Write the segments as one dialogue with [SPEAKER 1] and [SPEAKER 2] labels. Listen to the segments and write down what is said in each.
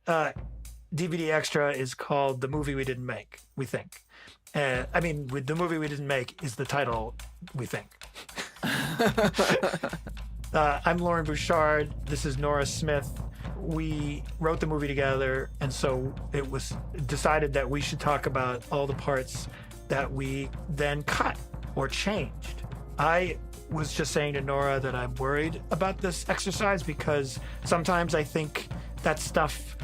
[SPEAKER 1] DVD extra is called The Movie We Didn't Make, we think. The Movie We Didn't Make is the title, we think. I'm Lauren Bouchard. This is Nora Smith. We wrote the movie together, and so it was decided that we should talk about all the parts that we then cut or changed. I was just saying to Nora that I'm worried about this exercise because sometimes I think that stuff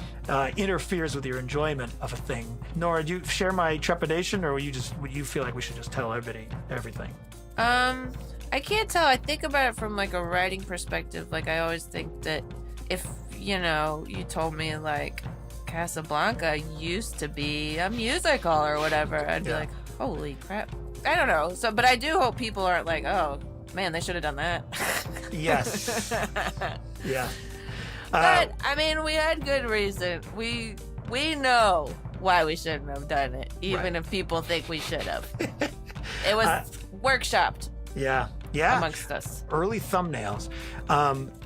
[SPEAKER 1] interferes with your enjoyment of a thing. Nora, do you share my trepidation, or would you feel like we should just tell everybody everything?
[SPEAKER 2] I can't tell. I think about it from like a writing perspective. Like I always think that if, you told me like Casablanca used to be a musical or whatever, I'd be like, holy crap. I don't know. So, but I do hope people aren't like, oh man, they should have done that.
[SPEAKER 1] Yes. Yeah.
[SPEAKER 2] But we had good reason. We know why we shouldn't have done it, even if people think we should have. It was workshopped.
[SPEAKER 1] Yeah.
[SPEAKER 2] Amongst us.
[SPEAKER 1] Early thumbnails.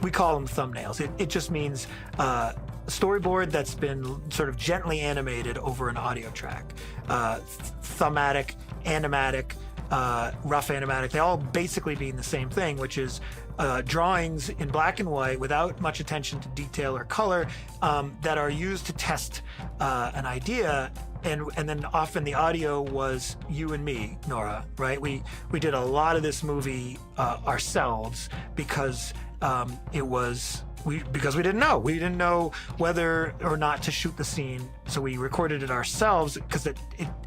[SPEAKER 1] We call them thumbnails. It just means a storyboard that's been sort of gently animated over an audio track. Thummatic, animatic, rough animatic, they all basically mean the same thing, which is drawings in black and white without much attention to detail or color that are used to test an idea. And then often the audio was you and me, Nora, right? We did a lot of this movie ourselves because because we didn't know. We didn't know whether or not to shoot the scene, so we recorded it ourselves because it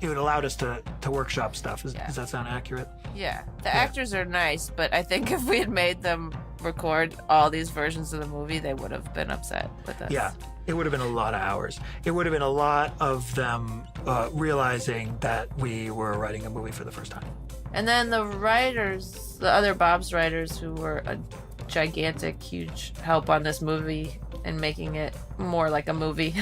[SPEAKER 1] allowed us to workshop stuff. Does that sound accurate?
[SPEAKER 2] Yeah. The actors are nice, but I think if we had made them record all these versions of the movie, they would have been upset with us.
[SPEAKER 1] Yeah. It would have been a lot of hours. It would have been a lot of them realizing that we were writing a movie for the first time.
[SPEAKER 2] And then the writers, the other BOBS writers who were a gigantic, huge help on this movie and making it more like a movie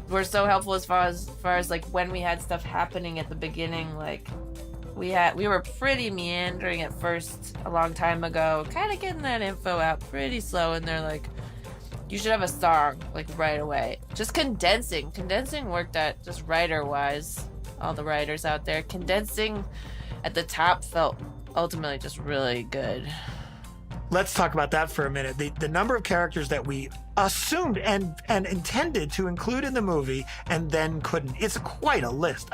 [SPEAKER 2] were so helpful as far as like when we had stuff happening at the beginning. Like we were pretty meandering at first a long time ago, kind of getting that info out pretty slow, and they're like, you should have a song like right away. Just condensing worked out just writer wise. All the writers out there, condensing at the top felt ultimately just really good.
[SPEAKER 1] Let's talk about that for a minute. The number of characters that we assumed and intended to include in the movie and then couldn't. It's quite a list.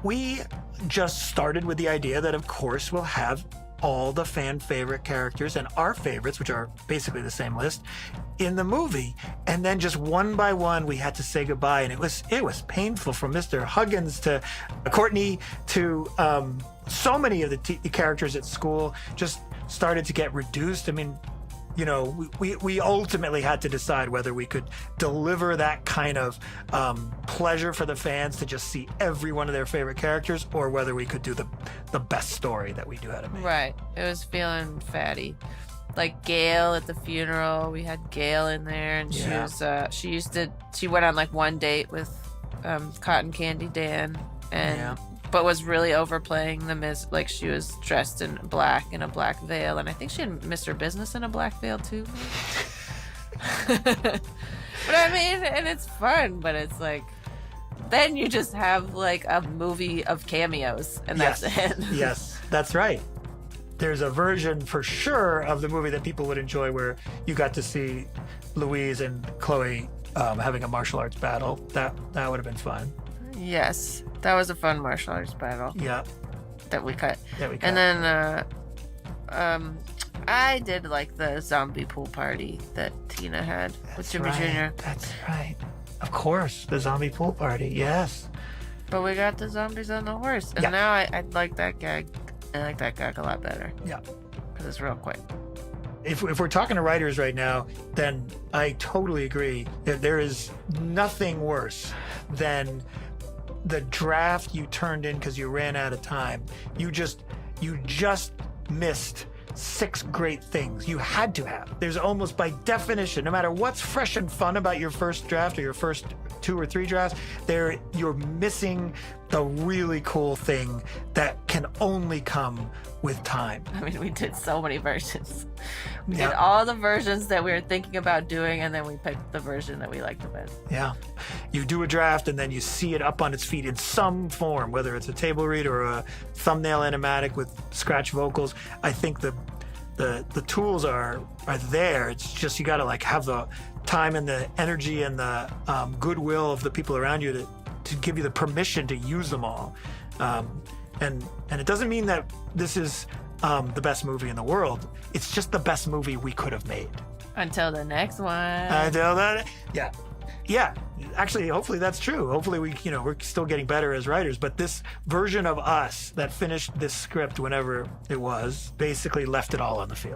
[SPEAKER 1] We just started with the idea that, of course, we'll have all the fan favorite characters and our favorites, which are basically the same list, in the movie. And then just one by one, we had to say goodbye. And it was painful, from Mr. Huggins to Courtney to so many of the characters at school just started to get reduced. We ultimately had to decide whether we could deliver that kind of pleasure for the fans to just see every one of their favorite characters, or whether we could do the best story that we knew how to make.
[SPEAKER 2] Right. It was feeling fatty. Like Gail at the funeral, we had Gail in there, and she went on like one date with Cotton Candy Dan, and but was really overplaying the Miss. Like she was dressed in black in a black veil, and I think she had Mr. Business in a black veil too. But and it's fun, but it's like then you just have like a movie of cameos, and that's it.
[SPEAKER 1] Yes, that's right. There's a version for sure of the movie that people would enjoy where you got to see Louise and Chloe having a martial arts battle. That would have been fun.
[SPEAKER 2] Yes, that was a fun martial arts battle.
[SPEAKER 1] Yeah.
[SPEAKER 2] That we cut. And then I did like the zombie pool party that Tina had with Jimmy Jr.
[SPEAKER 1] That's right. Of course, the zombie pool party, yes.
[SPEAKER 2] But we got the zombies on the horse. And now I like that gag. I like that gag a lot better.
[SPEAKER 1] Yeah.
[SPEAKER 2] Because it's real quick.
[SPEAKER 1] If we're talking to writers right now, then I totally agree that there is nothing worse than the draft you turned in because you ran out of time. You just missed 6 great things you had to have. There's almost by definition, no matter what's fresh and fun about your first draft or your first 2 or 3 drafts, you're missing the really cool thing that can only come with time.
[SPEAKER 2] I mean, we did so many versions. We
[SPEAKER 1] Yeah.
[SPEAKER 2] did all the versions that we were thinking about doing, and then we picked the version that we liked the best.
[SPEAKER 1] Yeah. You do a draft and then you see it up on its feet in some form, whether it's a table read or a thumbnail animatic with scratch vocals. I think the tools are there. It's just you got to like have the time and the energy and the goodwill of the people around you to give you the permission to use them all. And it doesn't mean that this is the best movie in the world. It's just the best movie we could have made.
[SPEAKER 2] Until the next one.
[SPEAKER 1] Until that, yeah. Actually, hopefully that's true. Hopefully we're still getting better as writers. But this version of us that finished this script, whenever it was, basically left it all on the field.